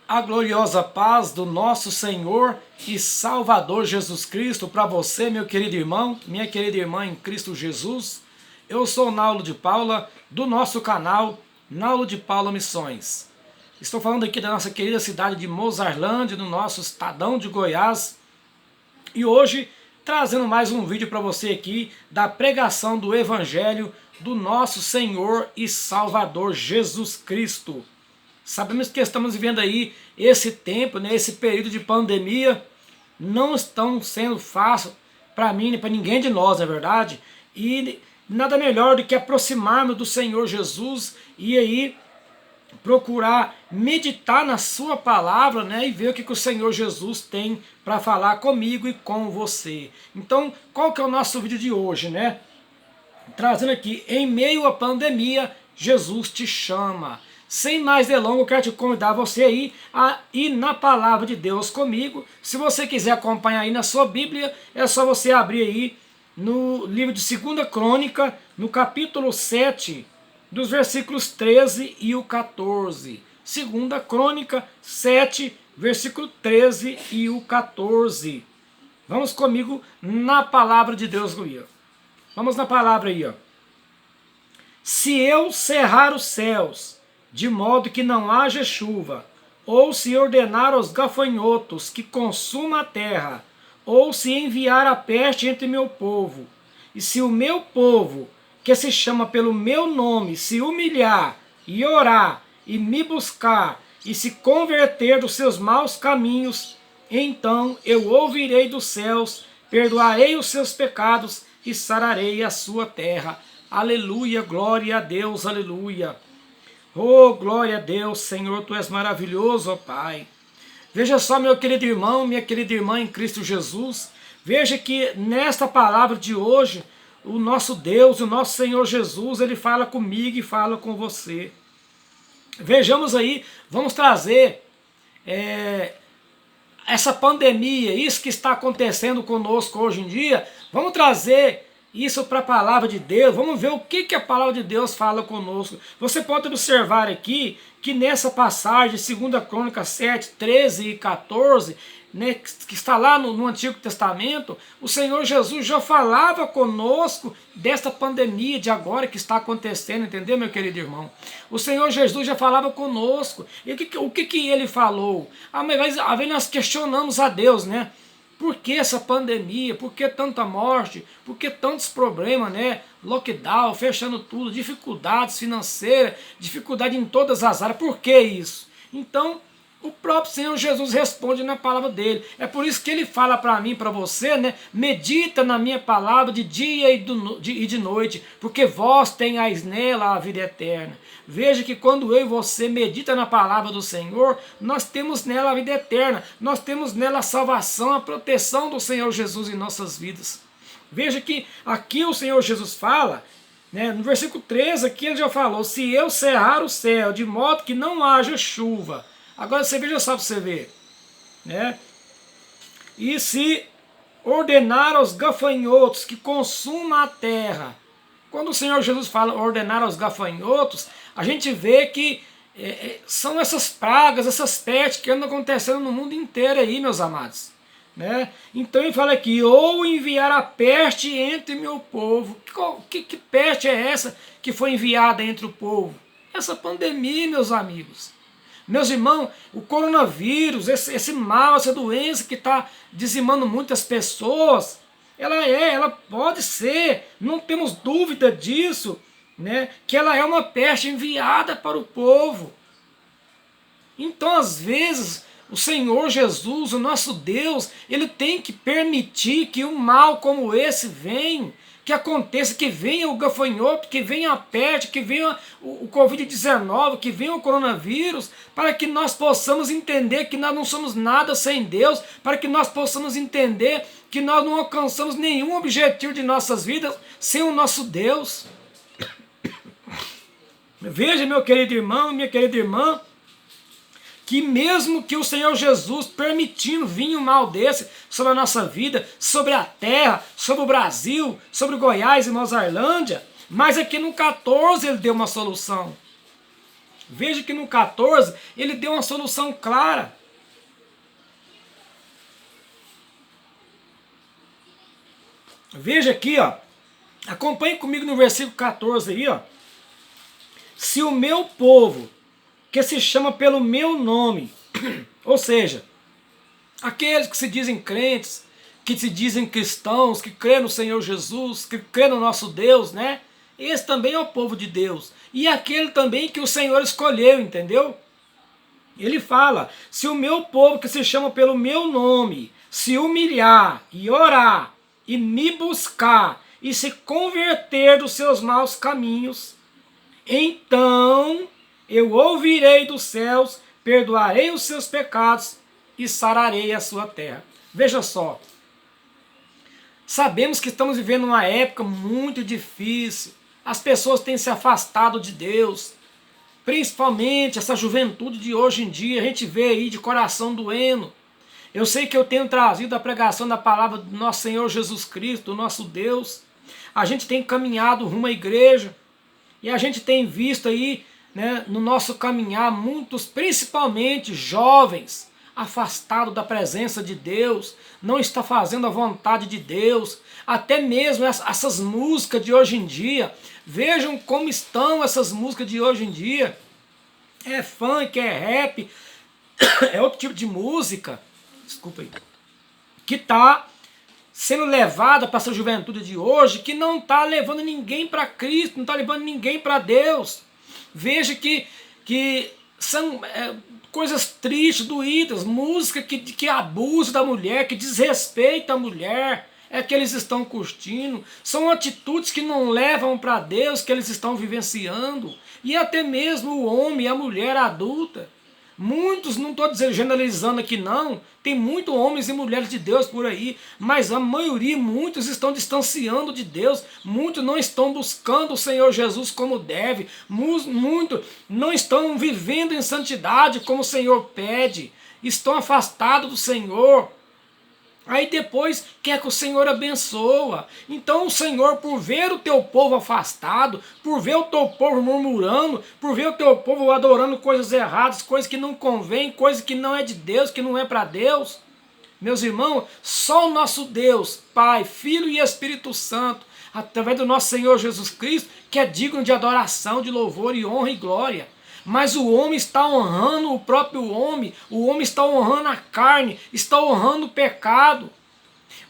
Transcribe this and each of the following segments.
A gloriosa paz do nosso Senhor e Salvador Jesus Cristo para você, meu querido irmão, minha querida irmã em Cristo Jesus. Eu sou Naulo de Paula, do nosso canal Naulo de Paula Missões. Estou falando aqui da nossa querida cidade de Mozarlândia, no nosso estadão de Goiás. E hoje, trazendo mais um vídeo para você aqui da pregação do Evangelho do nosso Senhor e Salvador Jesus Cristo. Sabemos que estamos vivendo aí esse tempo, né, esse período de pandemia, não estão sendo fácil para mim, nem para ninguém de nós, na verdade, e nada melhor do que aproximarmos do Senhor Jesus e aí procurar meditar na sua palavra, né, e ver o que o Senhor Jesus tem para falar comigo e com você. Então, qual que é o nosso vídeo de hoje, né? Trazendo aqui, em meio à pandemia, Jesus te chama. Sem mais delongas, eu quero te convidar você aí a ir na palavra de Deus comigo. Se você quiser acompanhar aí na sua Bíblia, é só você abrir aí no livro de 2 Crônica, no capítulo 7, dos versículos 13 e o 14. 2 Crônica 7, versículo 13 e o 14. Vamos comigo na palavra de Deus comigo. Vamos na palavra aí, ó. Se eu cerrar os céus, de modo que não haja chuva, ou se ordenar aos gafanhotos que consuma a terra, ou se enviar a peste entre meu povo, e se o meu povo, que se chama pelo meu nome, se humilhar e orar e me buscar e se converter dos seus maus caminhos, então eu ouvirei dos céus, perdoarei os seus pecados e sararei a sua terra. Aleluia, glória a Deus, aleluia. Oh, glória a Deus, Senhor, Tu és maravilhoso, ó Pai. Veja só, meu querido irmão, minha querida irmã em Cristo Jesus, veja que nesta palavra de hoje, o nosso Deus, o nosso Senhor Jesus, Ele fala comigo e fala com você. Vejamos aí, vamos trazer essa pandemia, isso que está acontecendo conosco hoje em dia, vamos trazer isso para a palavra de Deus, vamos ver o que a palavra de Deus fala conosco. Você pode observar aqui que nessa passagem, 2 Crônica 7, 13 e 14, né, que está lá no Antigo Testamento, o Senhor Jesus já falava conosco desta pandemia de agora que está acontecendo, entendeu, meu querido irmão? O Senhor Jesus já falava conosco. E o que ele falou? Mas às vezes nós questionamos a Deus, né? Por que essa pandemia? Por que tanta morte? Por que tantos problemas, né? Lockdown, fechando tudo, dificuldades financeiras, dificuldade em todas as áreas. Por que isso? Então, o próprio Senhor Jesus responde na palavra dele. É por isso que ele fala para mim, para você, né? Medita na minha palavra de dia e de noite, porque vós tenhais nela a vida eterna. Veja que quando eu e você medita na palavra do Senhor, nós temos nela a vida eterna. Nós temos nela a salvação, a proteção do Senhor Jesus em nossas vidas. Veja que aqui o Senhor Jesus fala, né, no versículo 13, aqui ele já falou, se eu cerrar o céu, de modo que não haja chuva. Agora você veja só para você ver, né? E se ordenar aos gafanhotos que consuma a terra. Quando o Senhor Jesus fala ordenar aos gafanhotos, a gente vê que são essas pragas, essas pestes que andam acontecendo no mundo inteiro aí, meus amados. Né? Então ele fala aqui, ou enviar a peste entre meu povo. Que peste é essa que foi enviada entre o povo? Essa pandemia, meus amigos. Meus irmãos, o coronavírus, esse mal, essa doença que está dizimando muitas pessoas, ela pode ser, não temos dúvida disso, né, que ela é uma peste enviada para o povo. Então, às vezes, o Senhor Jesus, o nosso Deus, Ele tem que permitir que um mal como esse venha, que aconteça, que venha o gafanhoto, que venha a peste, que venha o Covid-19, que venha o coronavírus, para que nós possamos entender que nós não somos nada sem Deus, para que nós possamos entender que nós não alcançamos nenhum objetivo de nossas vidas sem o nosso Deus. Veja, meu querido irmão, minha querida irmã, que mesmo que o Senhor Jesus permitindo vir um mal desse sobre a nossa vida, sobre a terra, sobre o Brasil, sobre Goiás e Mozarlândia, mas aqui no 14 ele deu uma solução. Veja que no 14 ele deu uma solução clara. Veja aqui, ó. Acompanhe comigo no versículo 14 aí, ó. Se o meu povo, que se chama pelo meu nome, ou seja, aqueles que se dizem crentes, que se dizem cristãos, que crê no Senhor Jesus, que crê no nosso Deus, né? Esse também é o povo de Deus. E aquele também que o Senhor escolheu, entendeu? Ele fala, se o meu povo que se chama pelo meu nome, se humilhar e orar, e me buscar, e se converter dos seus maus caminhos, então eu ouvirei dos céus, perdoarei os seus pecados e sararei a sua terra. Veja só, sabemos que estamos vivendo uma época muito difícil, as pessoas têm se afastado de Deus, principalmente essa juventude de hoje em dia, a gente vê aí de coração doendo. Eu sei que eu tenho trazido a pregação da palavra do nosso Senhor Jesus Cristo, do nosso Deus. A gente tem caminhado rumo à igreja e a gente tem visto aí, né, no nosso caminhar, muitos, principalmente jovens, afastados da presença de Deus, não está fazendo a vontade de Deus. Até mesmo essas músicas de hoje em dia, vejam como estão essas músicas de hoje em dia. É funk, é rap, é outro tipo de música, desculpa aí, que está sendo levada para essa juventude de hoje, que não está levando ninguém para Cristo, não está levando ninguém para Deus. Veja que são coisas tristes, doídas, música que abusa da mulher, que desrespeita a mulher, é que eles estão curtindo, são atitudes que não levam para Deus, que eles estão vivenciando, e até mesmo o homem e a mulher adulta. Muitos, não estou generalizando aqui não, tem muitos homens e mulheres de Deus por aí, mas a maioria, muitos estão distanciando de Deus, muitos não estão buscando o Senhor Jesus como deve, muitos não estão vivendo em santidade como o Senhor pede, estão afastados do Senhor. Aí depois quer que o Senhor abençoa. Então o Senhor, por ver o teu povo afastado, por ver o teu povo murmurando, por ver o teu povo adorando coisas erradas, coisas que não convém, coisas que não é de Deus, que não é para Deus, meus irmãos, só o nosso Deus, Pai, Filho e Espírito Santo, através do nosso Senhor Jesus Cristo, que é digno de adoração, de louvor e honra e glória. Mas o homem está honrando o próprio homem, o homem está honrando a carne, está honrando o pecado.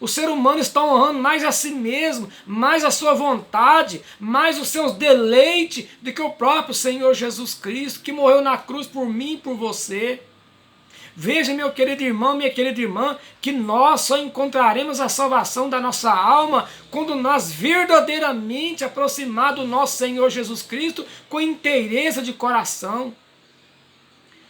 O ser humano está honrando mais a si mesmo, mais a sua vontade, mais os seus deleites do que o próprio Senhor Jesus Cristo, que morreu na cruz por mim e por você. Veja, meu querido irmão, minha querida irmã, que nós só encontraremos a salvação da nossa alma quando nós verdadeiramente aproximar do nosso Senhor Jesus Cristo com inteireza de coração.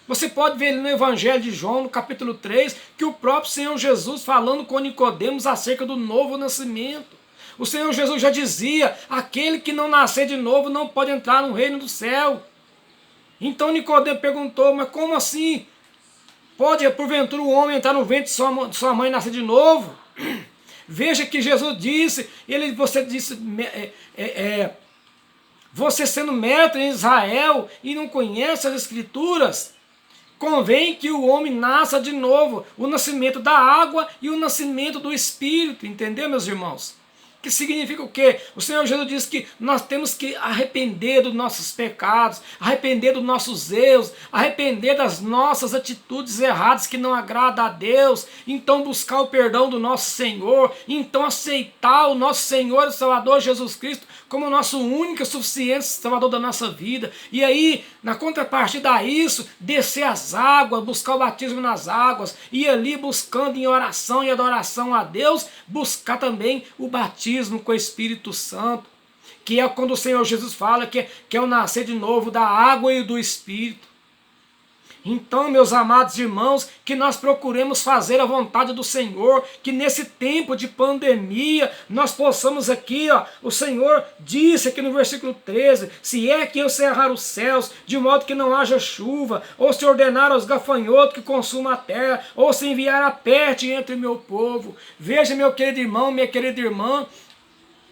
Você pode ver no Evangelho de João, no capítulo 3, que o próprio Senhor Jesus falando com Nicodemos acerca do novo nascimento. O Senhor Jesus já dizia, aquele que não nascer de novo não pode entrar no reino do céu. Então Nicodemos perguntou, mas como assim? Pode, porventura, o homem entrar no ventre de sua mãe e nascer de novo? Veja que Jesus disse, você disse, você sendo mestre em Israel e não conhece as Escrituras, convém que o homem nasça de novo, o nascimento da água e o nascimento do Espírito, entendeu, meus irmãos? Que significa o quê? O Senhor Jesus diz que nós temos que arrepender dos nossos pecados, arrepender dos nossos erros, arrepender das nossas atitudes erradas que não agradam a Deus, então buscar o perdão do nosso Senhor, então aceitar o nosso Senhor e Salvador Jesus Cristo como o nosso único e suficiente Salvador da nossa vida. E aí, na contrapartida a isso, descer as águas, buscar o batismo nas águas, e ali buscando em oração e adoração a Deus, buscar também o batismo com o Espírito Santo, que é quando o Senhor Jesus fala que é o nascer de novo da água e do Espírito. Então, meus amados irmãos, que nós procuremos fazer a vontade do Senhor, que nesse tempo de pandemia, nós possamos aqui, o Senhor disse aqui no versículo 13, se é que eu cerrar os céus, de modo que não haja chuva, ou se ordenar aos gafanhotos que consumam a terra, ou se enviar a peste entre o meu povo. Veja, meu querido irmão, minha querida irmã,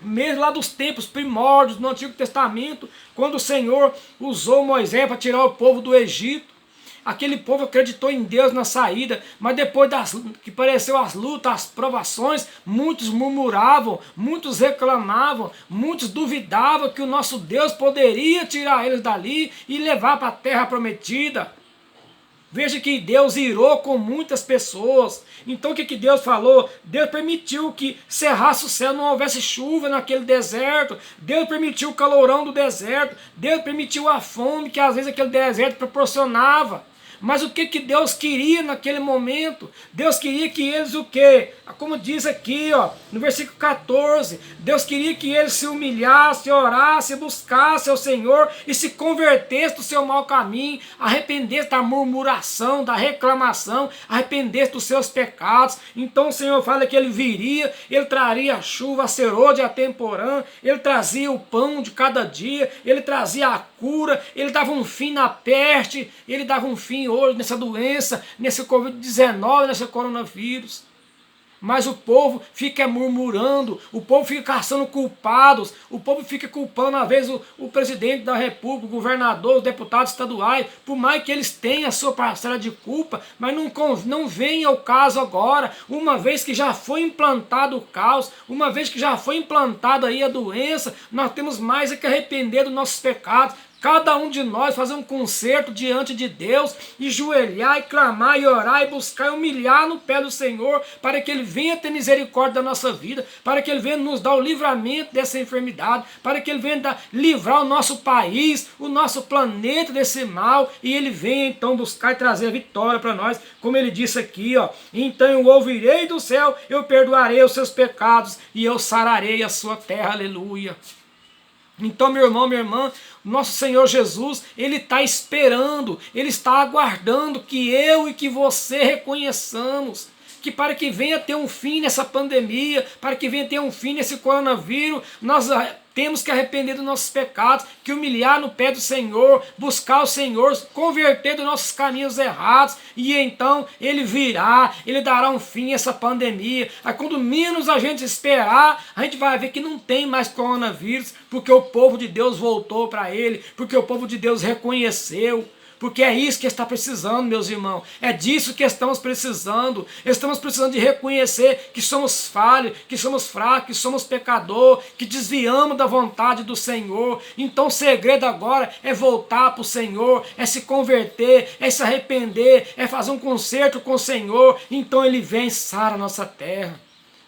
mesmo lá dos tempos primórdios do Antigo Testamento, quando o Senhor usou Moisés para tirar o povo do Egito. Aquele povo acreditou em Deus na saída, mas depois que apareceu as lutas, as provações, muitos murmuravam, muitos reclamavam, muitos duvidavam que o nosso Deus poderia tirar eles dali e levar para a terra prometida. Veja que Deus irou com muitas pessoas. Então o que Deus falou? Deus permitiu que cerrasse o céu, não houvesse chuva naquele deserto. Deus permitiu o calorão do deserto. Deus permitiu a fome que às vezes aquele deserto proporcionava. Mas o que Deus queria naquele momento? Deus queria que eles o quê? Como diz aqui, ó, no versículo 14, Deus queria que eles se humilhassem, orassem, buscassem ao Senhor e se convertessem do seu mau caminho, arrependessem da murmuração, da reclamação, arrependessem dos seus pecados. Então o Senhor fala que Ele viria, Ele traria a chuva, a serôdia, a temporã, Ele trazia o pão de cada dia, Ele trazia a cura, Ele dava um fim na peste, Ele dava um fim hoje nessa doença, nesse Covid-19, nesse coronavírus. Mas o povo fica murmurando, o povo fica caçando culpados, o povo fica culpando, às vezes, o presidente da república, o governador, os deputados estaduais, por mais que eles tenham a sua parcela de culpa, mas não vem ao caso agora, uma vez que já foi implantado o caos, uma vez que já foi implantada aí a doença, nós temos mais é que arrepender dos nossos pecados. Cada um de nós fazer um concerto diante de Deus, e joelhar, e clamar, e orar, e buscar, e humilhar no pé do Senhor, para que Ele venha ter misericórdia da nossa vida, para que Ele venha nos dar o livramento dessa enfermidade, para que Ele venha livrar o nosso país, o nosso planeta desse mal, e Ele venha então buscar e trazer a vitória para nós, como Ele disse aqui, ó, então eu ouvirei do céu, eu perdoarei os seus pecados, e eu sararei a sua terra, aleluia. Então, meu irmão, minha irmã, nosso Senhor Jesus, Ele está esperando, Ele está aguardando que eu e que você reconheçamos, que para que venha ter um fim nessa pandemia, para que venha ter um fim nesse coronavírus, nós temos que arrepender dos nossos pecados, que humilhar no pé do Senhor, buscar o Senhor, converter dos nossos caminhos errados, e então Ele virá, Ele dará um fim a essa pandemia. Aí quando menos a gente esperar, a gente vai ver que não tem mais coronavírus, porque o povo de Deus voltou para Ele, porque o povo de Deus reconheceu. Porque é isso que está precisando, meus irmãos. É disso que estamos precisando. Estamos precisando de reconhecer que somos falhos, que somos fracos, que somos pecadores, que desviamos da vontade do Senhor. Então o segredo agora é voltar para o Senhor, é se converter, é se arrepender, é fazer um concerto com o Senhor. Então Ele vem e sara a nossa terra.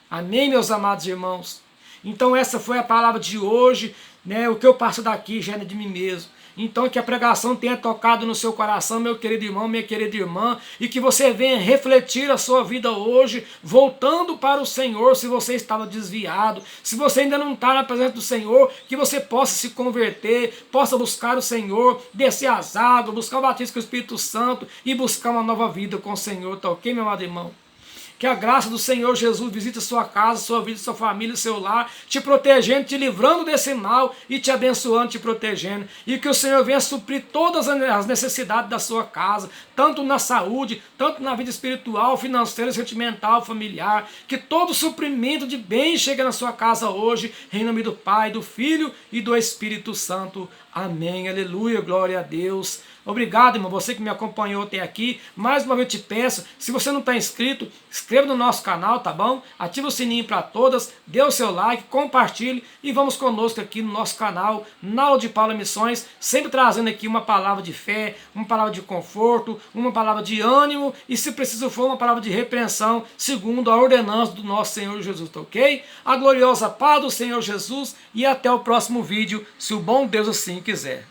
Amém, meus amados irmãos? Então essa foi a palavra de hoje, né? O que eu passo daqui já é de mim mesmo. Então que a pregação tenha tocado no seu coração, meu querido irmão, minha querida irmã, e que você venha refletir a sua vida hoje, voltando para o Senhor, se você estava desviado, se você ainda não está na presença do Senhor, que você possa se converter, possa buscar o Senhor, descer as águas, buscar o batismo com o Espírito Santo e buscar uma nova vida com o Senhor, tá ok, meu amado irmão? Que a graça do Senhor Jesus visite a sua casa, sua vida, sua família, seu lar, te protegendo, te livrando desse mal e te abençoando, te protegendo. E que o Senhor venha suprir todas as necessidades da sua casa, tanto na saúde, tanto na vida espiritual, financeira, sentimental, familiar. Que todo suprimento de bem chegue na sua casa hoje, em nome do Pai, do Filho e do Espírito Santo. Amém, aleluia, glória a Deus. Obrigado, irmão, você que me acompanhou até aqui. Mais uma vez eu te peço, se você não está inscrito, inscreva no nosso canal, tá bom? Ativa o sininho para todas, dê o seu like, compartilhe e vamos conosco aqui no nosso canal, na Aula de Paulo Missões, sempre trazendo aqui uma palavra de fé, uma palavra de conforto, uma palavra de ânimo e, se preciso for, uma palavra de repreensão, segundo a ordenança do nosso Senhor Jesus, tá ok? A gloriosa paz do Senhor Jesus e até o próximo vídeo, se o bom Deus assim quiser.